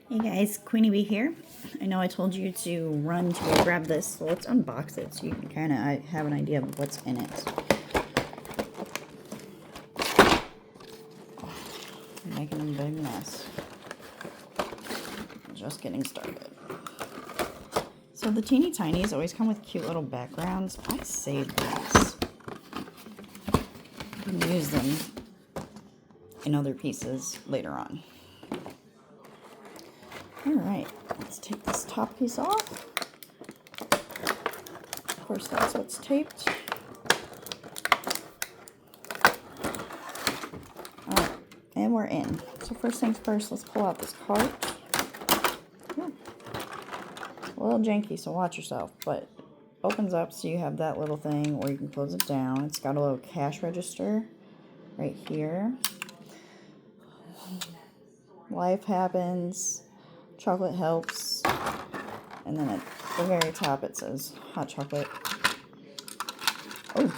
Hey guys, Queenie Bee here. I know I told you to run to go grab this, so let's unbox it so you can kind of have an idea of what's in it. I'm making a big mess. Just getting started. So the teeny tinies always come with cute little backgrounds. I saved these. You can use them in other pieces later on. Alright, let's take this top piece off. Of course, that's what's taped. Alright, and we're in. So first things first, let's pull out this cart. A little janky, so watch yourself, but it opens up so you have that little thing, or you can close it down. It's got a little cash register right here. Life happens. Chocolate helps. And then at the very top it says hot chocolate. Oh,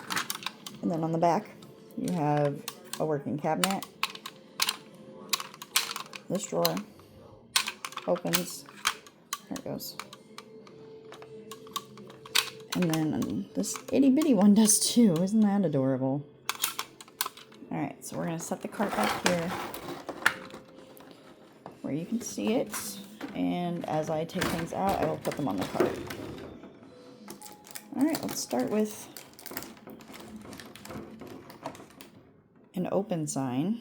and then on the back you have a working cabinet. This drawer opens. There it goes. And then this itty bitty one does too. Isn't that adorable? Alright, so we're going to set the cart back here where you can see it. And as I take things out, I will put them on the cart. Alright, let's start with an open sign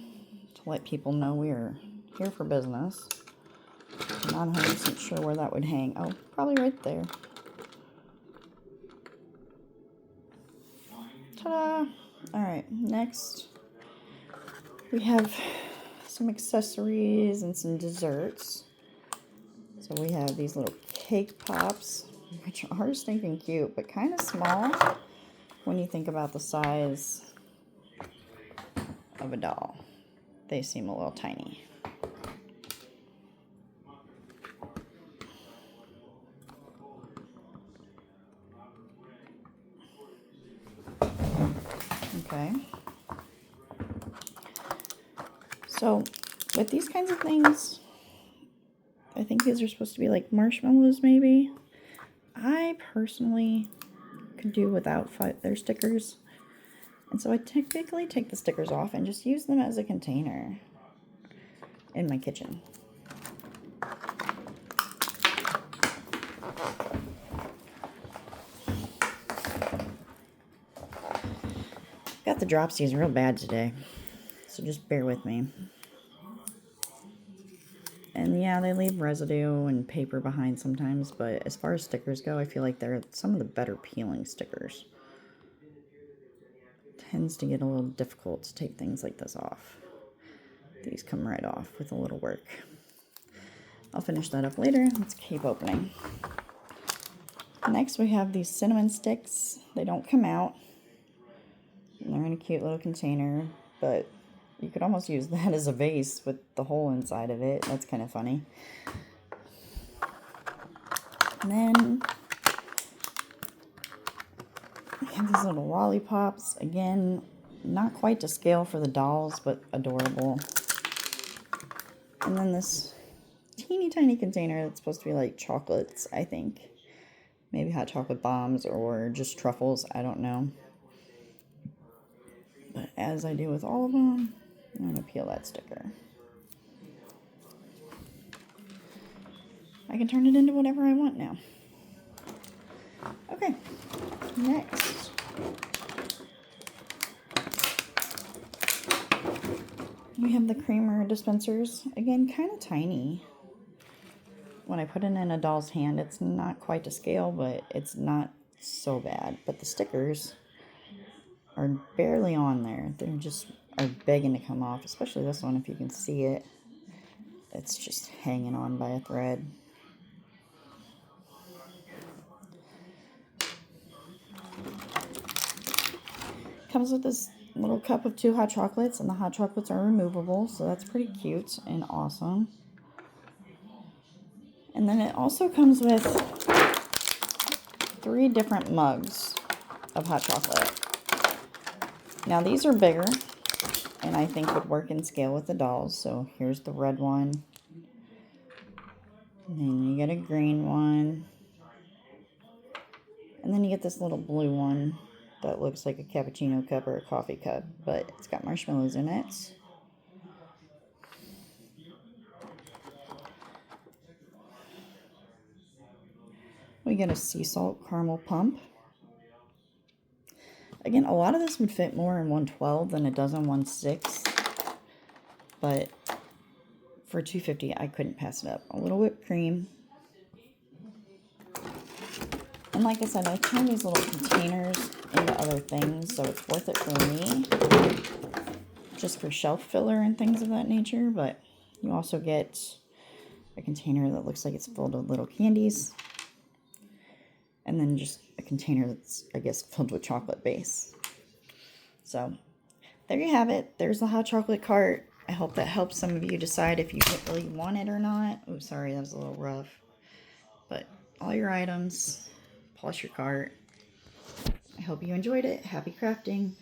to let people know we are here for business. I'm not 100% sure where that would hang. Oh, probably right there. Ta-da! Alright, next we have some accessories and some desserts. So we have these little cake pops, which are stinking cute, but kind of small when you think about the size of a doll. They seem a little tiny. Okay. So with these kinds of things, I think these are supposed to be like marshmallows maybe. I personally could do without their stickers. And so I typically take the stickers off and just use them as a container in my kitchen. Got the dropsies real bad today, so just bear with me. And yeah, they leave residue and paper behind sometimes, but as far as stickers go, I feel like they're some of the better peeling stickers. It tends to get a little difficult to take things like this off. These come right off with a little work. I'll finish that up later. Let's keep opening. Next, we have these cinnamon sticks. They don't come out. And they're in a cute little container, but you could almost use that as a vase with the hole inside of it. That's kind of funny. And then we have these little lollipops. Again, not quite to scale for the dolls, but adorable. And then this teeny tiny container that's supposed to be like chocolates, I think. Maybe hot chocolate bombs or just truffles, I don't know. But as I do with all of them, I'm going to peel that sticker. I can turn it into whatever I want now. Okay, next. We have the creamer dispensers. Again, kind of tiny. When I put it in a doll's hand, it's not quite to scale, but it's not so bad. But the stickers are barely on there. They just are begging to come off, especially this one, if you can see it. It's just hanging on by a thread. Comes with this little cup of 2 hot chocolates, and the hot chocolates are removable, so that's pretty cute and awesome. And then it also comes with 3 different mugs of hot chocolate. Now these are bigger, and I think would work in scale with the dolls. So here's the red one. And then you get a green one. And then you get this little blue one that looks like a cappuccino cup or a coffee cup, but it's got marshmallows in it. We get a sea salt caramel pump. Again, a lot of this would fit more in 112 than it does in 16, but for $2.50, I couldn't pass it up. A little whipped cream. And like I said, I turn these little containers into other things, so it's worth it for me, just for shelf filler and things of that nature. But you also get a container that looks like it's filled with little candies, and then just a container that's, I guess, filled with chocolate base. So there you have it. There's the hot chocolate cart. I hope that helps some of you decide if you really want it or not. Oh, sorry, that was a little rough. But all your items, plus your cart. I hope you enjoyed it. Happy crafting.